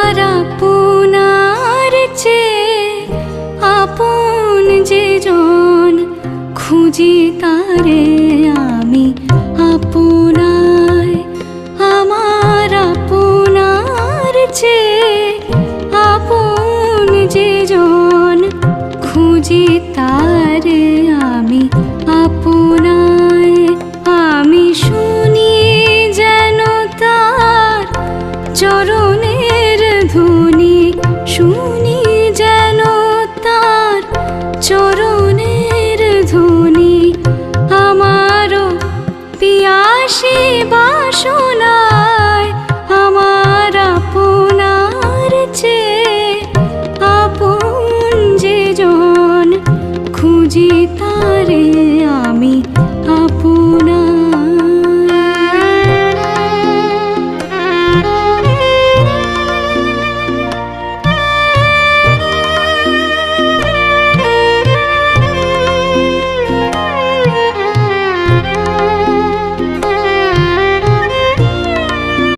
আমার আপনার চেয়ে আপন যে জন, খুঁজি তারে আমি আপনায়। আমার আপনার চেয়ে আপন যে জন, খুঁজি তারে আমি আপনায়। আমি শুনি যেন তার চরণের ধ্বনি, শুনি যেন তার চরণের ধ্বনি। আমারও পিয়াসী বাসনা